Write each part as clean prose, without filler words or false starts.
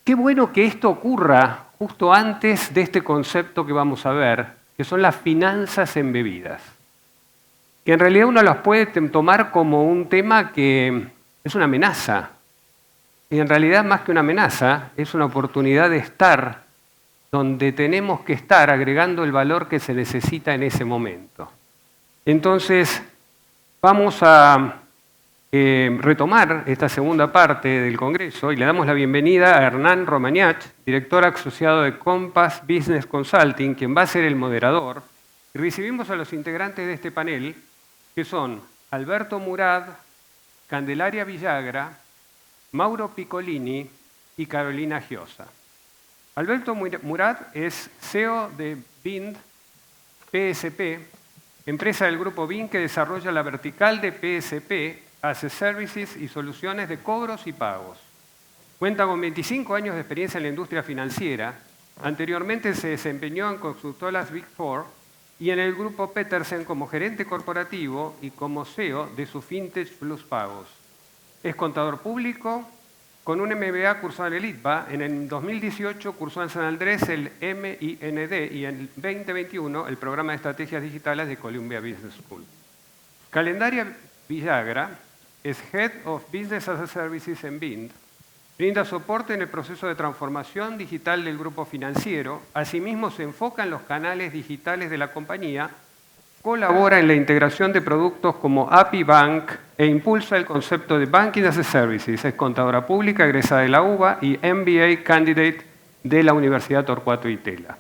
Qué bueno que esto ocurra justo antes de este concepto que vamos a ver, que son las finanzas embebidas. Que en realidad uno las puede tomar como un tema que es una amenaza. Y en realidad, más que una amenaza, es una oportunidad de estar donde tenemos que estar, agregando el valor que se necesita en ese momento. Entonces, vamos a retomar esta segunda parte del Congreso y le damos la bienvenida a Hernán Romagnach, director asociado de Compass Business Consulting, quien va a ser el moderador. Y recibimos a los integrantes de este panel, que son Alberto Murad, Candelaria Villagra, Mauro Piccolini y Carolina Giosa. Alberto Murad es CEO de Bind PSP, empresa del grupo Bind que desarrolla la vertical de PSP, hace services y soluciones de cobros y pagos. Cuenta con 25 años de experiencia en la industria financiera. Anteriormente se desempeñó en consultoras Big Four y en el grupo Petersen como gerente corporativo y como CEO de su Fintech Plus Pagos. Es contador público, con un MBA cursado en el ITBA. En el 2018 cursó en San Andrés el MIND y en el 2021 el programa de estrategias digitales de Columbia Business School. Calendaria Villagra es Head of Business as a Services en Bind. Brinda soporte en el proceso de transformación digital del grupo financiero. Asimismo, se enfoca en los canales digitales de la compañía, colabora en la integración de productos como API Bank e impulsa el concepto de Banking as a Services. Es contadora pública, egresada de la UBA y MBA Candidate de la Universidad Torcuato Itela.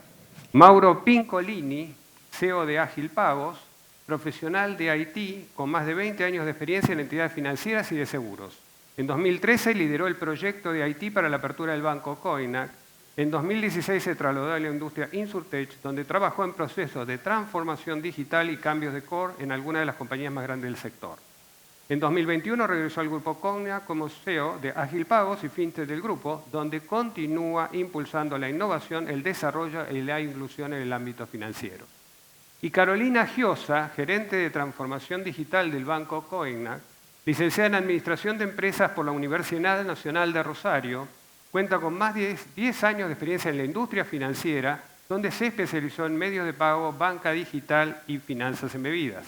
Mauro Piccolini, CEO de Ágil Pagos, profesional de IT con más de 20 años de experiencia en entidades financieras y de seguros. En 2013 lideró el proyecto de IT para la apertura del banco Coinac. En 2016 se trasladó a la industria Insurtech, donde trabajó en procesos de transformación digital y cambios de core en algunas de las compañías más grandes del sector. En 2021 regresó al grupo Coinac como CEO de Ágil Pagos y Fintech del grupo, donde continúa impulsando la innovación, el desarrollo y la inclusión en el ámbito financiero. Y Carolina Giosa, gerente de transformación digital del Banco Coinac, licenciada en Administración de Empresas por la Universidad Nacional de Rosario, cuenta con más de 10 años de experiencia en la industria financiera, donde se especializó en medios de pago, banca digital y finanzas embebidas.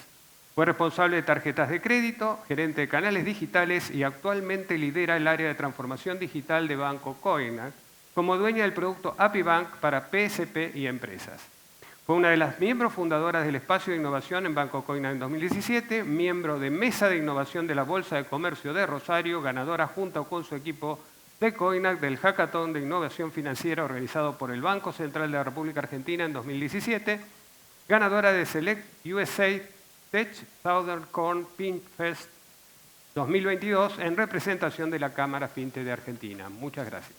Fue responsable de tarjetas de crédito, gerente de canales digitales y actualmente lidera el área de transformación digital de Banco Coinac como dueña del producto API Bank para PSP y empresas. Fue una de las miembros fundadoras del Espacio de Innovación en Banco Coinac en 2017, miembro de Mesa de Innovación de la Bolsa de Comercio de Rosario, ganadora junto con su equipo de Coinac del Hackathon de Innovación Financiera organizado por el Banco Central de la República Argentina en 2017, ganadora de Select USA Tech Southern Corn Pink Fest 2022 en representación de la Cámara Fintech de Argentina. Muchas gracias.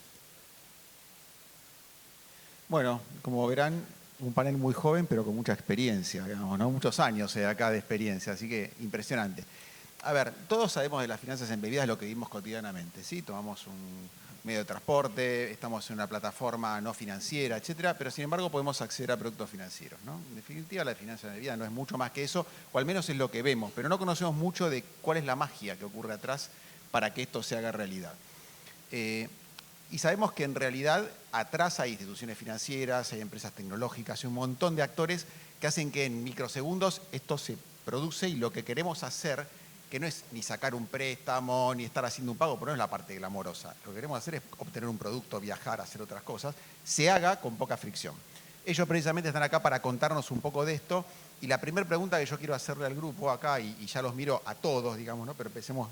Bueno, como verán, un panel muy joven, pero con mucha experiencia, digamos, ¿no? Muchos años acá de experiencia, así que impresionante. A ver, todos sabemos de las finanzas embebidas lo que vivimos cotidianamente, ¿sí? Tomamos un medio de transporte, estamos en una plataforma no financiera, etcétera, pero sin embargo podemos acceder a productos financieros, ¿no? En definitiva, la finanza embebida no es mucho más que eso, o al menos es lo que vemos, pero no conocemos mucho de cuál es la magia que ocurre atrás para que esto se haga realidad. Y sabemos que en realidad atrás hay instituciones financieras, hay empresas tecnológicas, hay un montón de actores que hacen que en microsegundos esto se produce y lo que queremos hacer, que no es ni sacar un préstamo, ni estar haciendo un pago, pero no es la parte glamorosa. Lo que queremos hacer es obtener un producto, viajar, hacer otras cosas, se haga con poca fricción. Ellos precisamente están acá para contarnos un poco de esto y la primera pregunta que yo quiero hacerle al grupo acá, y ya los miro a todos, digamos, ¿no? Pero empecemos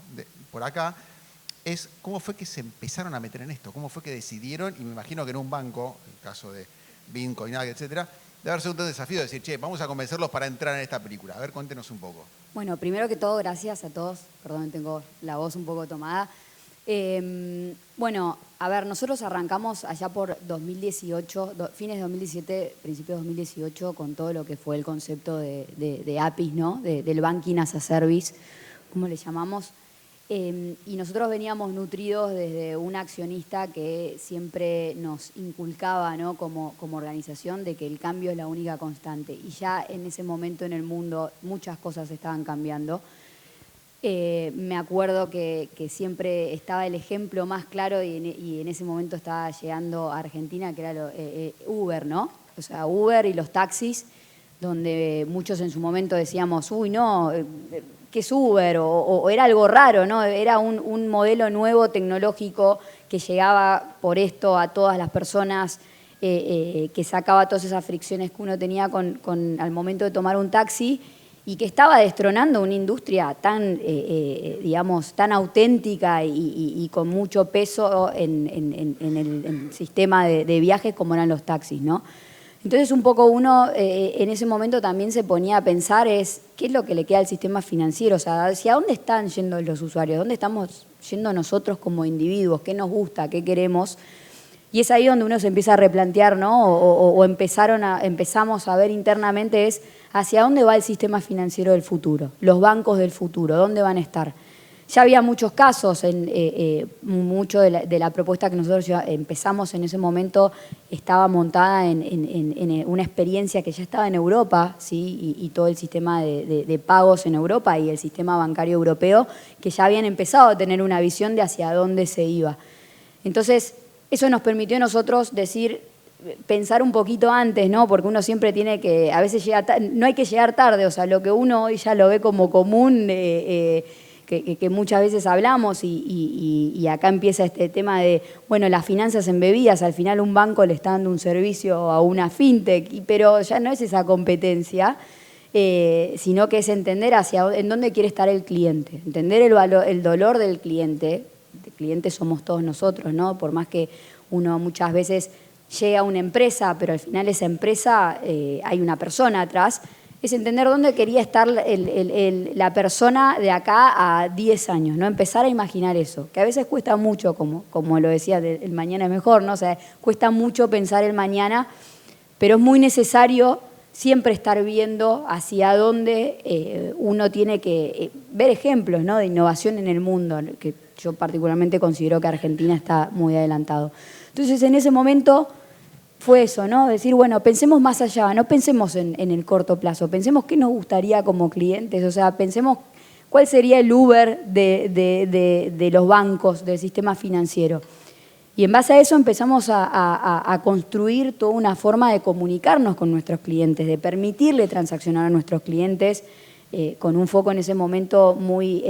por acá, es cómo fue que se empezaron a meter en esto, cómo fue que decidieron, y me imagino que en un banco, en el caso de Bind, Coinac, etcétera, debe haber sido un desafío de decir, che, vamos a convencerlos para entrar en esta película. A ver, cuéntenos un poco. Bueno, primero que todo, gracias a todos. Perdón, tengo la voz un poco tomada. Bueno, a ver, nosotros arrancamos allá por 2018, fines de 2017, principios de 2018, con todo lo que fue el concepto de APIs, ¿no? Del Banking as a Service, ¿cómo le llamamos? Y nosotros veníamos nutridos desde un accionista que siempre nos inculcaba, ¿no? como organización, de que el cambio es la única constante. Y ya en ese momento en el mundo muchas cosas estaban cambiando. Me acuerdo que siempre estaba el ejemplo más claro y en ese momento estaba llegando a Argentina, que era Uber, ¿no? O sea, Uber y los taxis, donde muchos en su momento decíamos, uy, no, ¿qué es Uber? O era algo raro, ¿no? Era un modelo nuevo tecnológico que llegaba por esto a todas las personas, que sacaba todas esas fricciones que uno tenía al momento de tomar un taxi y que estaba destronando una industria tan, digamos, tan auténtica y con mucho peso en el sistema de viajes como eran los taxis, ¿no? Entonces un poco uno en ese momento también se ponía a pensar qué es lo que le queda al sistema financiero, o sea, hacia dónde están yendo los usuarios, dónde estamos yendo nosotros como individuos, qué nos gusta, qué queremos. Y es ahí donde uno se empieza a replantear, ¿no? O empezamos a ver internamente hacia dónde va el sistema financiero del futuro, los bancos del futuro, dónde van a estar. Ya había muchos casos, mucho de la propuesta que nosotros ya empezamos en ese momento estaba montada en una experiencia que ya estaba en Europa, ¿sí? Y todo el sistema de pagos en Europa y el sistema bancario europeo, que ya habían empezado a tener una visión de hacia dónde se iba. Entonces, eso nos permitió a nosotros pensar un poquito antes, ¿no? Porque uno siempre tiene que, a veces no hay que llegar tarde, o sea, lo que uno hoy ya lo ve como común, que muchas veces hablamos y acá empieza este tema de, bueno, las finanzas embebidas, al final un banco le está dando un servicio a una fintech, pero ya no es esa competencia, sino que es entender en dónde quiere estar el cliente, entender el dolor del cliente. Clientes somos todos nosotros, ¿no? Por más que uno muchas veces llega a una empresa, pero al final esa empresa hay una persona atrás, es entender dónde quería estar la persona de acá a 10 años, ¿no? Empezar a imaginar eso, que a veces cuesta mucho, como lo decía, el mañana es mejor, ¿no? O sea, cuesta mucho pensar el mañana, pero es muy necesario siempre estar viendo hacia dónde uno tiene que ver ejemplos, ¿no? De innovación en el mundo, que yo particularmente considero que Argentina está muy adelantado. Entonces, en ese momento fue eso, ¿no? Decir, bueno, pensemos más allá, no pensemos en el corto plazo, pensemos qué nos gustaría como clientes, o sea, pensemos cuál sería el Uber de los bancos, del sistema financiero. Y en base a eso empezamos a construir toda una forma de comunicarnos con nuestros clientes, de permitirle transaccionar a nuestros clientes, con un foco en ese momento muy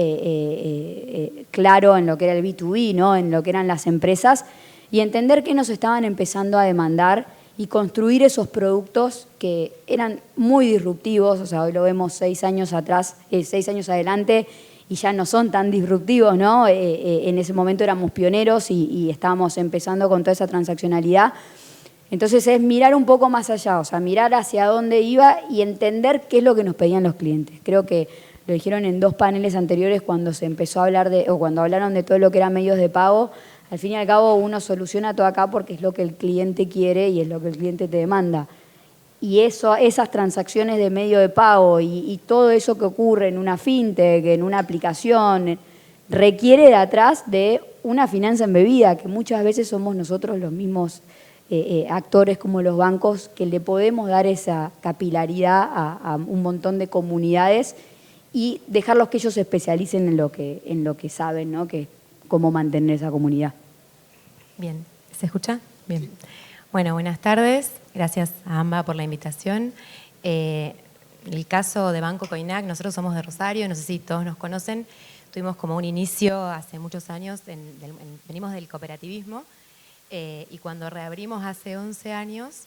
claro en lo que era el B2B, ¿no? En lo que eran las empresas, y entender qué nos estaban empezando a demandar y construir esos productos que eran muy disruptivos. O sea, hoy lo vemos 6 años atrás, 6 años adelante, y ya no son tan disruptivos, ¿no? En ese momento éramos pioneros y estábamos empezando con toda esa transaccionalidad. Entonces es mirar un poco más allá, o sea, mirar hacia dónde iba y entender qué es lo que nos pedían los clientes. Creo que lo dijeron en 2 paneles anteriores cuando se empezó a hablar o cuando hablaron de todo lo que eran medios de pago. Al fin y al cabo uno soluciona todo acá porque es lo que el cliente quiere y es lo que el cliente te demanda. Y esas transacciones de medio de pago y todo eso que ocurre en una fintech, en una aplicación, requiere de atrás de una finanza embebida, que muchas veces somos nosotros los mismos actores como los bancos que le podemos dar esa capilaridad a un montón de comunidades y dejarlos que ellos se especialicen en lo que saben, ¿no? Que cómo mantener esa comunidad. Bien, ¿se escucha? Bien. Bueno, buenas tardes. Gracias a AMBA por la invitación. El caso de Banco Coinac, nosotros somos de Rosario, no sé si todos nos conocen. Tuvimos como un inicio hace muchos años, venimos del cooperativismo, y cuando reabrimos hace 11 años,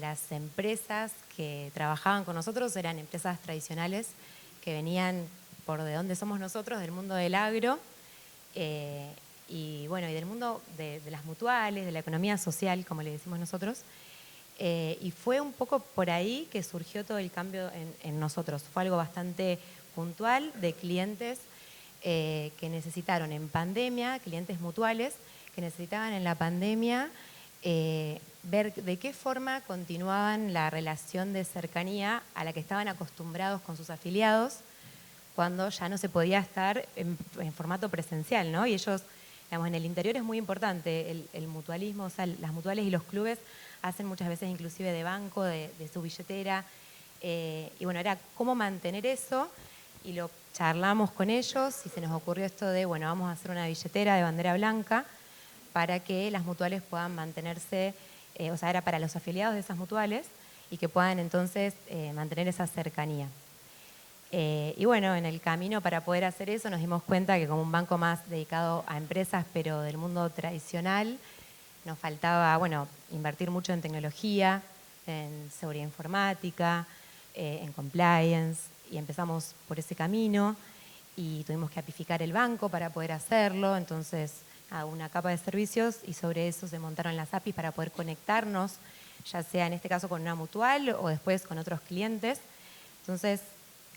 las empresas que trabajaban con nosotros eran empresas tradicionales que venían por de donde somos nosotros, del mundo del agro, y bueno, y del mundo de las mutuales, de la economía social, como le decimos nosotros. Y fue un poco por ahí que surgió todo el cambio en nosotros. Fue algo bastante puntual de clientes que necesitaron en pandemia, clientes mutuales, que necesitaban en la pandemia ver de qué forma continuaban la relación de cercanía a la que estaban acostumbrados con sus afiliados cuando ya no se podía estar en formato presencial, ¿no? Y ellos, digamos, en el interior es muy importante el mutualismo, o sea, las mutuales y los clubes hacen muchas veces inclusive de banco, de su billetera, y bueno, era cómo mantener eso y lo charlamos con ellos y se nos ocurrió esto de, bueno, vamos a hacer una billetera de bandera blanca para que las mutuales puedan mantenerse, o sea, era para los afiliados de esas mutuales y que puedan entonces mantener esa cercanía. Y bueno, en el camino para poder hacer eso nos dimos cuenta que como un banco más dedicado a empresas, pero del mundo tradicional, nos faltaba, bueno, invertir mucho en tecnología, en seguridad informática, en compliance, y empezamos por ese camino y tuvimos que apificar el banco para poder hacerlo, entonces una capa de servicios y sobre eso se montaron las APIs para poder conectarnos, ya sea en este caso con una mutual o después con otros clientes. Entonces,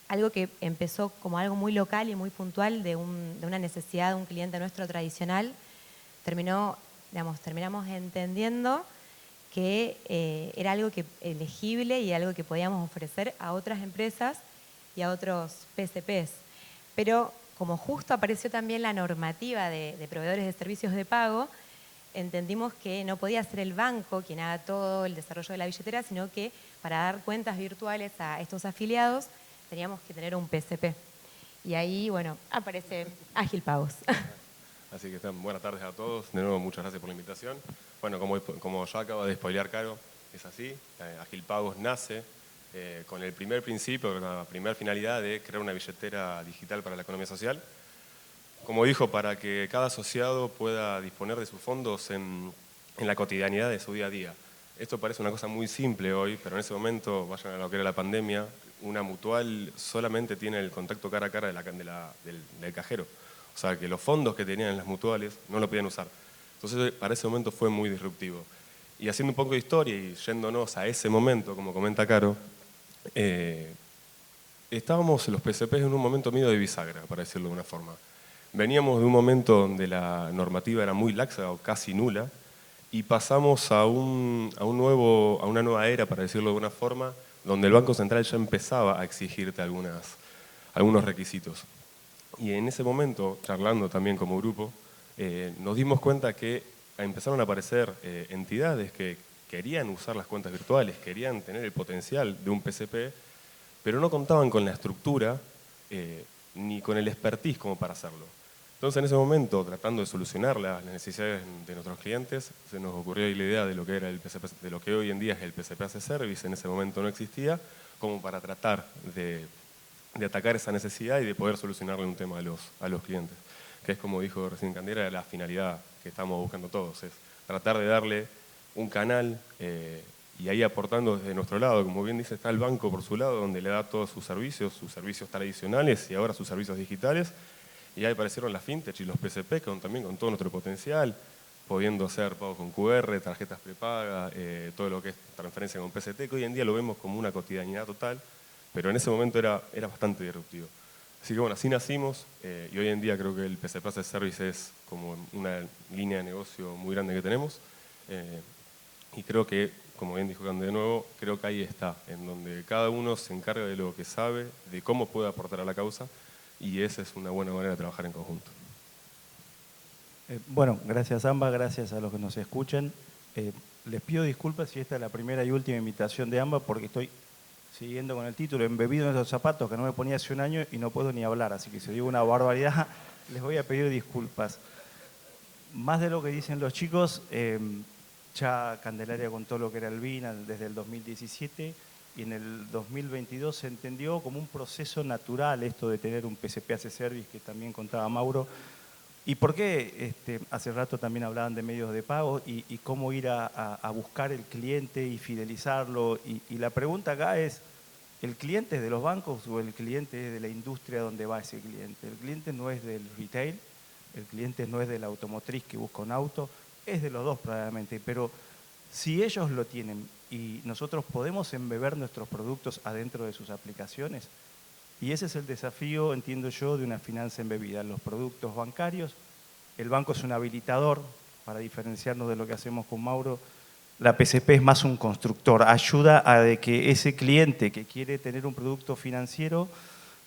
algo que empezó como algo muy local y muy puntual de una necesidad de un cliente nuestro tradicional, terminamos entendiendo que era algo elegible y algo que podíamos ofrecer a otras empresas y a otros PCPs. Pero como justo apareció también la normativa de proveedores de servicios de pago, entendimos que no podía ser el banco quien haga todo el desarrollo de la billetera, sino que para dar cuentas virtuales a estos afiliados teníamos que tener un PCP. Y ahí, bueno, aparece Ágil Pagos. Así que buenas tardes a todos. De nuevo, muchas gracias por la invitación. Bueno, como ya acaba de spoilear Caro, es así. Ágil Pagos nace con el primer principio, la primera finalidad de crear una billetera digital para la economía social. Como dijo, para que cada asociado pueda disponer de sus fondos en la cotidianidad de su día a día. Esto parece una cosa muy simple hoy, pero en ese momento, vayan a lo que era la pandemia, una mutual solamente tiene el contacto cara a cara del cajero. O sea, que los fondos que tenían las mutuales no lo podían usar. Entonces, para ese momento fue muy disruptivo. Y haciendo un poco de historia y yéndonos a ese momento, como comenta Caro, estábamos los PCPs en un momento medio de bisagra, para decirlo de una forma. Veníamos de un momento donde la normativa era muy laxa o casi nula, y pasamos a una nueva era, para decirlo de una forma, donde el Banco Central ya empezaba a exigirte algunos requisitos. Y en ese momento, charlando también como grupo, nos dimos cuenta que empezaron a aparecer entidades que querían usar las cuentas virtuales, querían tener el potencial de un PCP, pero no contaban con la estructura ni con el expertise como para hacerlo. Entonces, en ese momento, tratando de solucionar las necesidades de nuestros clientes, se nos ocurrió la idea de lo que era el PCP, de lo que hoy en día es el PCP as a Service. En ese momento no existía, como para tratar de atacar esa necesidad y de poder solucionarle un tema a los clientes. Que es, como dijo recién Candela, la finalidad que estamos buscando todos, es tratar de darle un canal y ahí aportando desde nuestro lado. Como bien dice, está el banco por su lado, donde le da todos sus servicios tradicionales y ahora sus servicios digitales. Y ahí aparecieron las fintech y los PCP, también con todo nuestro potencial, pudiendo hacer pagos con QR, tarjetas prepagas, todo lo que es transferencia con PCT, que hoy en día lo vemos como una cotidianidad total, pero en ese momento era bastante disruptivo. Así que bueno, así nacimos y hoy en día creo que el PCP as a Service es como una línea de negocio muy grande que tenemos y creo que, como bien dijo Cande de nuevo, creo que ahí está, en donde cada uno se encarga de lo que sabe, de cómo puede aportar a la causa, y esa es una buena manera de trabajar en conjunto. Bueno, gracias AMBA, gracias a los que nos escuchan. Les pido disculpas si esta es la primera y última invitación de AMBA porque estoy siguiendo con el título, embebido en esos zapatos que no me ponía hace un año y no puedo ni hablar, así que si digo una barbaridad les voy a pedir disculpas. Más de lo que dicen los chicos, ya Candelaria contó lo que era el BIN desde el 2017 y en el 2022 se entendió como un proceso natural esto de tener un PCP as a Service que también contaba Mauro. ¿Y por qué? Hace rato también hablaban de medios de pago y cómo ir a buscar el cliente y fidelizarlo. Y la pregunta acá es, ¿el cliente es de los bancos o el cliente es de la industria donde va ese cliente? El cliente no es del retail, el cliente no es de la automotriz que busca un auto, es de los dos probablemente, pero si ellos lo tienen y nosotros podemos embeber nuestros productos adentro de sus aplicaciones, y ese es el desafío, entiendo yo, de una finanza embebida. Los productos bancarios, el banco es un habilitador, para diferenciarnos de lo que hacemos con Mauro. La PCP es más un constructor, ayuda a de que ese cliente que quiere tener un producto financiero,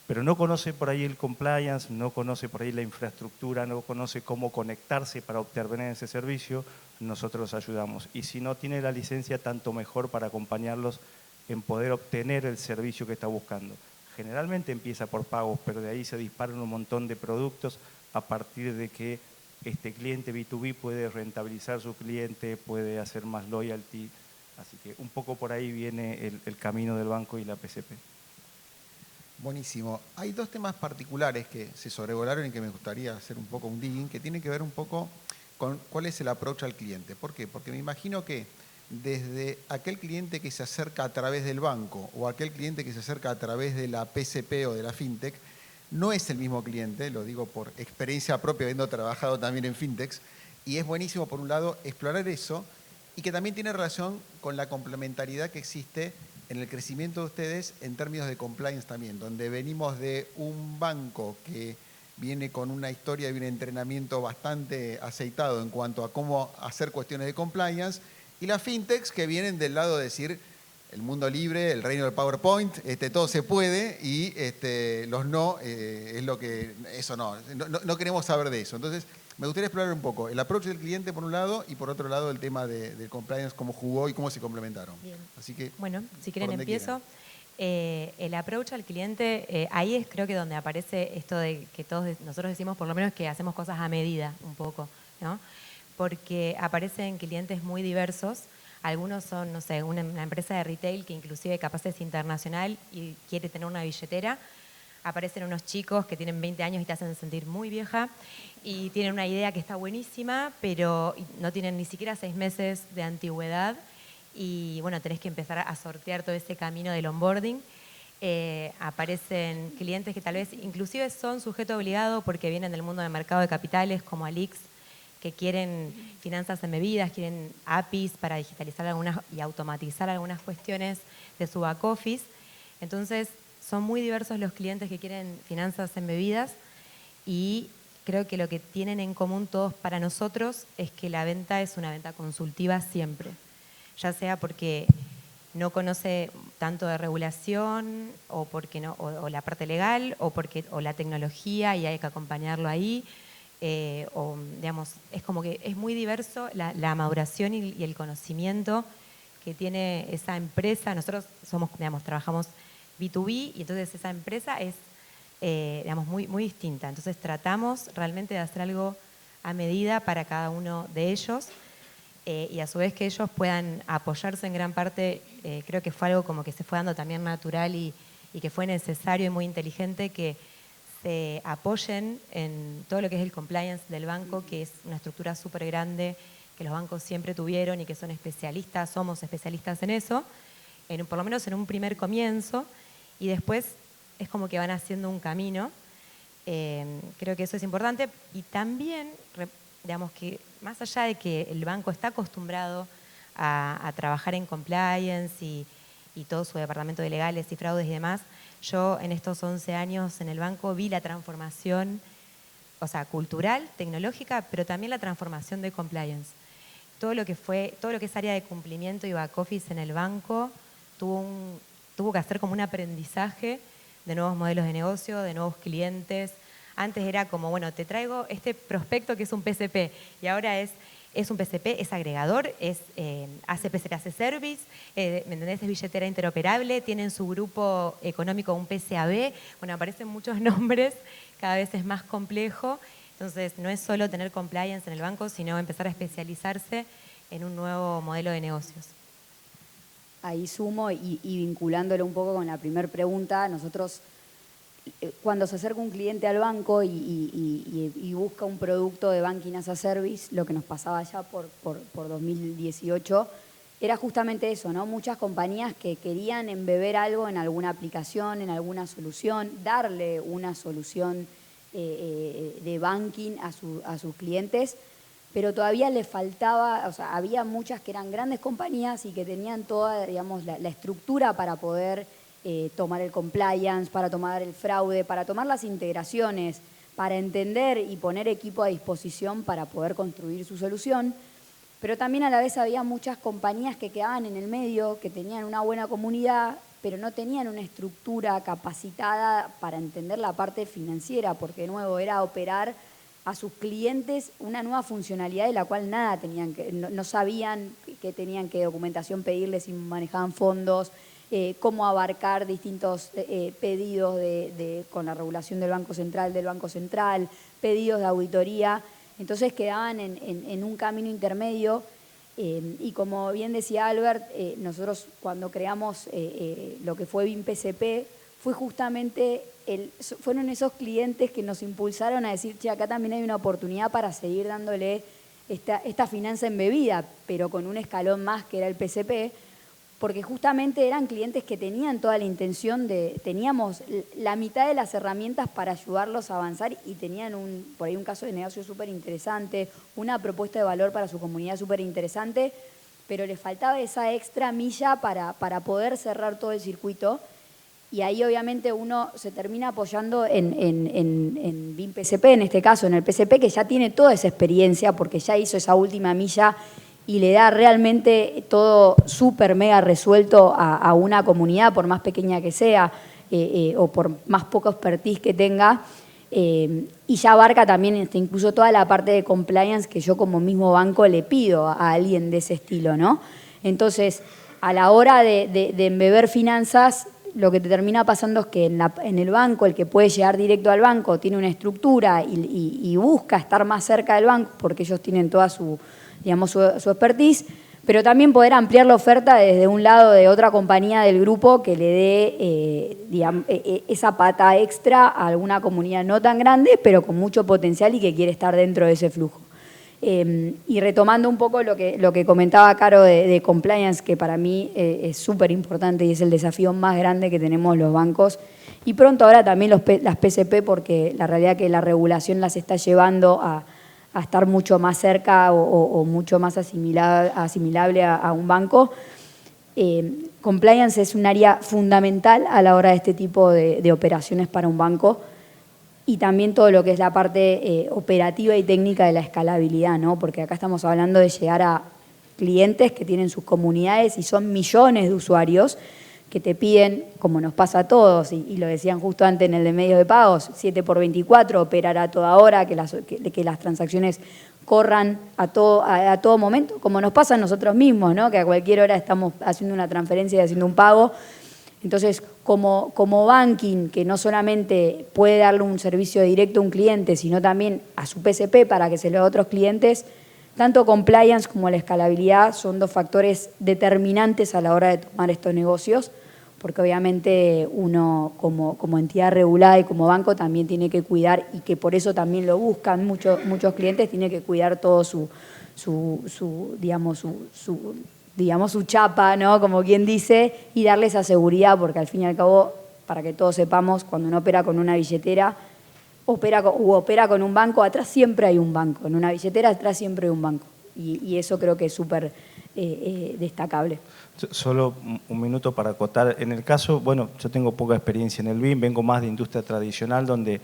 pero no conoce por ahí el compliance, no conoce por ahí la infraestructura, no conoce cómo conectarse para obtener ese servicio, nosotros los ayudamos. Y si no tiene la licencia, tanto mejor para acompañarlos en poder obtener el servicio que está buscando. generalmente empieza por pagos, pero de ahí se disparan un montón de productos a partir de que este cliente B2B puede rentabilizar su cliente, puede hacer más loyalty. Así que un poco por ahí viene el camino del banco y la PCP. Buenísimo. Hay dos temas particulares que se sobrevolaron y que me gustaría hacer un poco un digging, que tienen que ver un poco con cuál es el approach al cliente. ¿Por qué? Porque me imagino que desde aquel cliente que se acerca a través del banco o aquel cliente que se acerca a través de la PCP o de la FinTech, no es el mismo cliente, lo digo por experiencia propia, habiendo trabajado también en FinTechs, y es buenísimo, por un lado, explorar eso, y que también tiene relación con la complementariedad que existe en el crecimiento de ustedes en términos de compliance también, donde venimos de un banco que viene con una historia y un entrenamiento bastante aceitado en cuanto a cómo hacer cuestiones de compliance, y las fintechs que vienen del lado de decir el mundo libre, el reino del PowerPoint, todo se puede, y los no, es lo que, eso no queremos saber de eso. Entonces, me gustaría explorar un poco el approach del cliente por un lado y por otro lado el tema del compliance, cómo jugó y cómo se complementaron. Bien. Así que, bueno, si quieren por donde empiezo. quieran. El approach al cliente, ahí es creo que donde aparece esto de que todos nosotros decimos por lo menos que hacemos cosas a medida un poco, ¿no? Porque aparecen clientes muy diversos. Algunos son, no sé, una empresa de retail que inclusive capaz es internacional y quiere tener una billetera. Aparecen unos chicos que tienen 20 años y te hacen sentir muy vieja y tienen una idea que está buenísima, pero no tienen ni siquiera 6 meses de antigüedad y bueno, tenés que empezar a sortear todo ese camino del onboarding. Aparecen clientes que tal vez inclusive son sujeto obligado porque vienen del mundo del mercado de capitales como Alix, que quieren finanzas embebidas, quieren APIs para digitalizar algunas y automatizar algunas cuestiones de su back office. Entonces, son muy diversos los clientes que quieren finanzas embebidas y creo que lo que tienen en común todos para nosotros es que la venta es una venta consultiva siempre, ya sea porque no conoce tanto de regulación o porque no, o la parte legal o la tecnología y hay que acompañarlo ahí. O digamos, es como que es muy diverso la maduración y el conocimiento que tiene esa empresa. Nosotros somos, digamos, trabajamos B2B y entonces esa empresa es digamos, muy, muy distinta. Entonces tratamos realmente de hacer algo a medida para cada uno de ellos y a su vez que ellos puedan apoyarse en gran parte. Creo que fue algo como que se fue dando también natural y que fue necesario y muy inteligente que se apoyen en todo lo que es el compliance del banco, que es una estructura súper grande que los bancos siempre tuvieron y que son especialistas, somos especialistas en eso, por lo menos en un primer comienzo, y después es como que van haciendo un camino. Creo que eso es importante y también, digamos que más allá de que el banco está acostumbrado a trabajar en compliance y todo su departamento de legales y fraudes y demás, yo en estos 11 años en el banco vi la transformación, o sea, cultural, tecnológica, pero también la transformación de compliance. Todo lo que es área de cumplimiento y back office en el banco tuvo que hacer como un aprendizaje de nuevos modelos de negocio, de nuevos clientes. Antes era como, bueno, te traigo este prospecto que es un PCP y ahora es un PCP, es agregador, hace PCP, hace service, ¿me entendés? Es billetera interoperable, tienen su grupo económico un PCAB, bueno, aparecen muchos nombres, cada vez es más complejo, entonces no es solo tener compliance en el banco, sino empezar a especializarse en un nuevo modelo de negocios. Ahí sumo y vinculándolo un poco con la primera pregunta, nosotros cuando se acerca un cliente al banco y busca un producto de Banking as a Service, lo que nos pasaba ya por 2018, era justamente eso, ¿no? Muchas compañías que querían embeber algo en alguna aplicación, en alguna solución, darle una solución de banking a sus clientes, pero todavía le faltaba, o sea, había muchas que eran grandes compañías y que tenían toda, digamos, la estructura para poder tomar el compliance, para tomar el fraude, para tomar las integraciones, para entender y poner equipo a disposición para poder construir su solución. Pero también a la vez había muchas compañías que quedaban en el medio, que tenían una buena comunidad, pero no tenían una estructura capacitada para entender la parte financiera, porque de nuevo era operar a sus clientes una nueva funcionalidad de la cual no sabían qué tenían, qué documentación pedirles si manejaban fondos, cómo abarcar distintos pedidos con la regulación del Banco Central, pedidos de auditoría. Entonces quedaban en un camino intermedio y como bien decía Albert, nosotros cuando creamos lo que fue BIM-PCP, fue justamente fueron esos clientes que nos impulsaron a decir, che, acá también hay una oportunidad para seguir dándole esta finanza embebida, pero con un escalón más que era el PCP, porque justamente eran clientes que tenían toda la intención teníamos la mitad de las herramientas para ayudarlos a avanzar y tenían por ahí un caso de negocio súper interesante, una propuesta de valor para su comunidad súper interesante, pero les faltaba esa extra milla para poder cerrar todo el circuito. Y ahí obviamente uno se termina apoyando en BIM-PCP, en este caso, en el PCP, que ya tiene toda esa experiencia porque ya hizo esa última milla y le da realmente todo súper mega resuelto a una comunidad, por más pequeña que sea o por más poca expertise que tenga. Y ya abarca también incluso toda la parte de compliance que yo como mismo banco le pido a alguien de ese estilo, ¿no? Entonces, a la hora de embeber finanzas, lo que te termina pasando es que en el banco, el que puede llegar directo al banco, tiene una estructura y busca estar más cerca del banco porque ellos tienen toda su expertise, pero también poder ampliar la oferta desde un lado de otra compañía del grupo que le dé esa pata extra a alguna comunidad no tan grande, pero con mucho potencial y que quiere estar dentro de ese flujo. Y retomando un poco lo que comentaba Caro de compliance, que para mí es súper importante y es el desafío más grande que tenemos los bancos, y pronto ahora también las PCP, porque la realidad que la regulación las está llevando a estar mucho más cerca o mucho más asimilable a un banco. Compliance es un área fundamental a la hora de este tipo de operaciones para un banco, y también todo lo que es la parte operativa y técnica de la escalabilidad, ¿no? Porque acá estamos hablando de llegar a clientes que tienen sus comunidades y son millones de usuarios que te piden, como nos pasa a todos, y lo decían justo antes en el de medios de pagos, 7x24, operar a toda hora, que las transacciones corran a todo momento, como nos pasa a nosotros mismos, ¿no? Que a cualquier hora estamos haciendo una transferencia y haciendo un pago. Entonces, como banking, que no solamente puede darle un servicio directo a un cliente, sino también a su PCP para que se lo dé a otros clientes, tanto compliance como la escalabilidad son dos factores determinantes a la hora de tomar estos negocios, porque obviamente uno como entidad regulada y como banco también tiene que cuidar, y que por eso también lo buscan muchos clientes, tiene que cuidar todo su chapa, ¿no? Como quien dice, y darle esa seguridad, porque al fin y al cabo, para que todos sepamos, cuando uno opera con una billetera, opera con un banco, atrás siempre hay un banco. En una billetera atrás siempre hay un banco. Y eso creo que es súper destacable. Solo un minuto para acotar. En el caso, bueno, yo tengo poca experiencia en el BIM, vengo más de industria tradicional, donde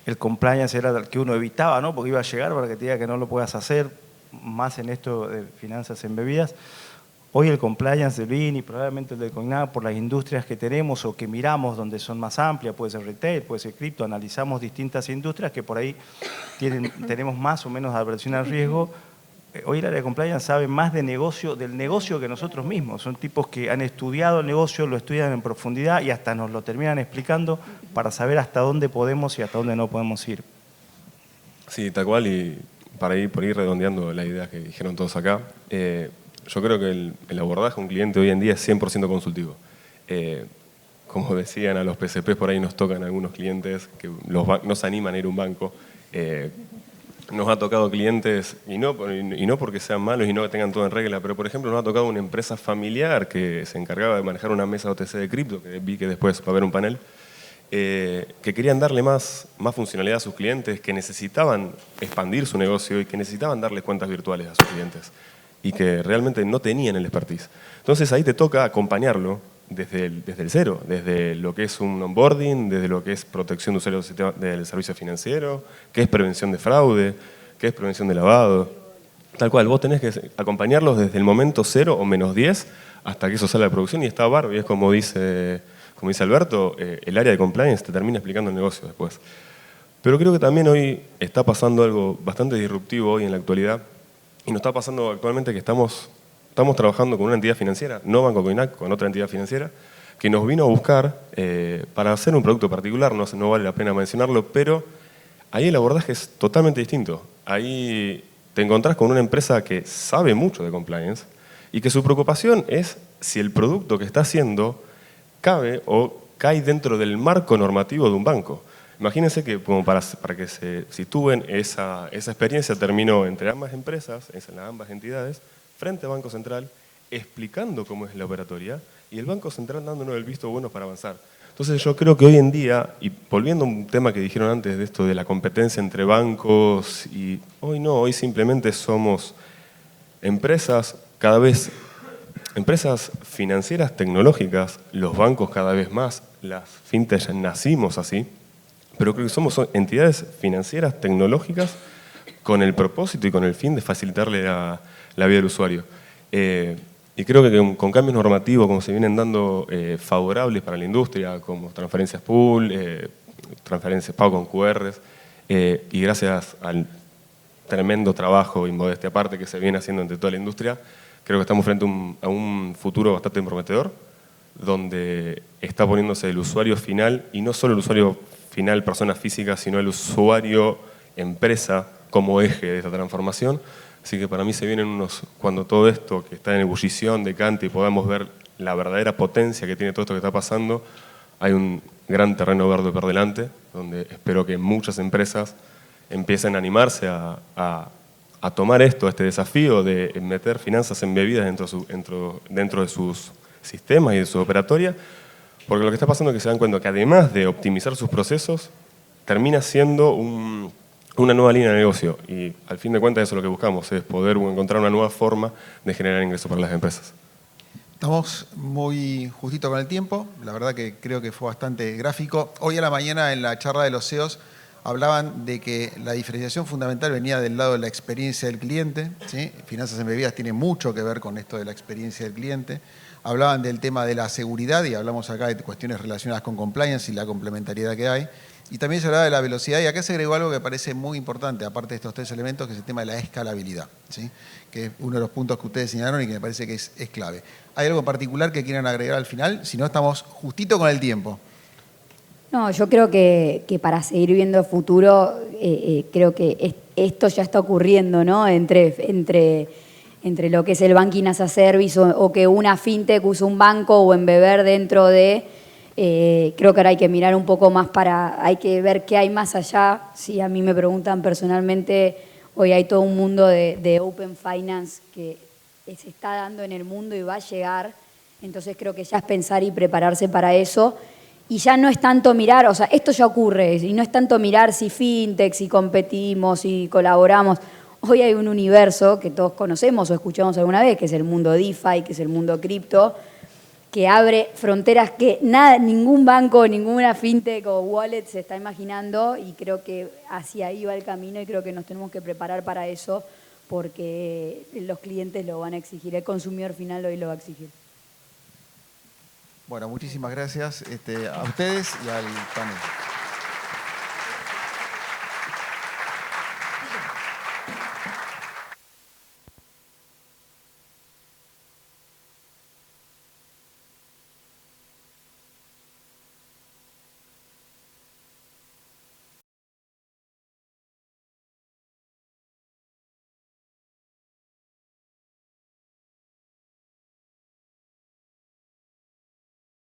el compliance era el que uno evitaba, ¿no? Porque iba a llegar para que te diga que no lo puedas hacer, más en esto de finanzas embebidas. Hoy el compliance del BIM y probablemente el del CONAB, por las industrias que tenemos o que miramos donde son más amplias, puede ser retail, puede ser cripto, analizamos distintas industrias que por ahí tenemos más o menos adversión al riesgo. Hoy el área de compliance sabe más del negocio que nosotros mismos. Son tipos que han estudiado el negocio, lo estudian en profundidad y hasta nos lo terminan explicando para saber hasta dónde podemos y hasta dónde no podemos ir. Sí, tal cual, y por ir redondeando la idea que dijeron todos acá, yo creo que el abordaje a un cliente hoy en día es 100% consultivo. Como decían, a los PCPs por ahí nos tocan algunos clientes que no se animan a ir a un banco. Nos ha tocado clientes, y no porque sean malos y no que tengan todo en regla, pero por ejemplo nos ha tocado una empresa familiar que se encargaba de manejar una mesa OTC de cripto, que vi que después va a haber un panel, que querían darle más funcionalidad a sus clientes, que necesitaban expandir su negocio y que necesitaban darle cuentas virtuales a sus clientes y que realmente no tenían el expertise. Entonces ahí te toca acompañarlo desde el cero, desde lo que es un onboarding, desde lo que es protección de usuarios del servicio financiero, qué es prevención de fraude, qué es prevención de lavado. Tal cual, vos tenés que acompañarlos desde el momento 0 o -10 hasta que eso sale a la producción y está bárbaro. Y es como dice Alberto, el área de compliance te termina explicando el negocio después. Pero creo que también hoy está pasando algo bastante disruptivo hoy en la actualidad, y nos está pasando actualmente que estamos trabajando con una entidad financiera, no Banco Coinac, con otra entidad financiera, que nos vino a buscar para hacer un producto particular, no vale la pena mencionarlo, pero ahí el abordaje es totalmente distinto. Ahí te encontrás con una empresa que sabe mucho de compliance y que su preocupación es si el producto que está haciendo cabe o cae dentro del marco normativo de un banco. Imagínense que como para que se sitúen, esa experiencia terminó entre ambas empresas, entre ambas entidades, frente a Banco Central, explicando cómo es la operatoria y el Banco Central dándonos el visto bueno para avanzar. Entonces yo creo que hoy en día, y volviendo a un tema que dijeron antes de esto de la competencia entre bancos, y hoy simplemente somos empresas empresas financieras tecnológicas, los bancos cada vez más, las fintechs nacimos así, pero creo que somos entidades financieras tecnológicas con el propósito y con el fin de facilitarle la vida del usuario. Y creo que con cambios normativos, como se vienen dando favorables para la industria, como transferencias pool, transferencias pago con QRs, y gracias al tremendo trabajo y modestia aparte que se viene haciendo entre toda la industria, creo que estamos frente a un futuro bastante prometedor, donde está poniéndose el usuario final, y no solo el usuario final persona física, sino el usuario empresa como eje de esta transformación. Así que para mí se vienen cuando todo esto que está en ebullición, decante, y podamos ver la verdadera potencia que tiene todo esto que está pasando, hay un gran terreno verde por delante, donde espero que muchas empresas empiecen a animarse a tomar este desafío de meter finanzas embebidas dentro de sus sistemas y de su operatoria, porque lo que está pasando es que se dan cuenta que además de optimizar sus procesos, termina siendo una nueva línea de negocio, y al fin de cuentas eso es lo que buscamos, es poder encontrar una nueva forma de generar ingresos para las empresas. Estamos muy justito con el tiempo, la verdad que creo que fue bastante gráfico. Hoy a la mañana en la charla de los CEOs hablaban de que la diferenciación fundamental venía del lado de la experiencia del cliente, ¿sí? Finanzas embebidas tiene mucho que ver con esto de la experiencia del cliente. Hablaban del tema de la seguridad y hablamos acá de cuestiones relacionadas con compliance y la complementariedad que hay. Y también se hablaba de la velocidad, y acá se agregó algo que parece muy importante, aparte de estos tres elementos, que es el tema de la escalabilidad, ¿sí? Que es uno de los puntos que ustedes señalaron y que me parece que es clave. ¿Hay algo en particular que quieran agregar al final? Si no, estamos justito con el tiempo. No, yo creo que para seguir viendo el futuro, creo que esto ya está ocurriendo, ¿no? Entre lo que es el banking as a service o que una fintech use un banco o embeber dentro de... creo que ahora hay que mirar un poco más hay que ver qué hay más allá. Si a mí me preguntan personalmente, hoy hay todo un mundo de open finance que se está dando en el mundo y va a llegar. Entonces creo que ya es pensar y prepararse para eso. Y ya no es tanto mirar, o sea, esto ya ocurre, y no es tanto mirar si fintech, si competimos, si colaboramos. Hoy hay un universo que todos conocemos o escuchamos alguna vez, que es el mundo DeFi, que es el mundo cripto, que abre fronteras que ningún banco, ninguna fintech o wallet se está imaginando, y creo que hacia ahí va el camino y creo que nos tenemos que preparar para eso porque los clientes lo van a exigir, el consumidor final hoy lo va a exigir. Bueno, muchísimas gracias a ustedes y al panel.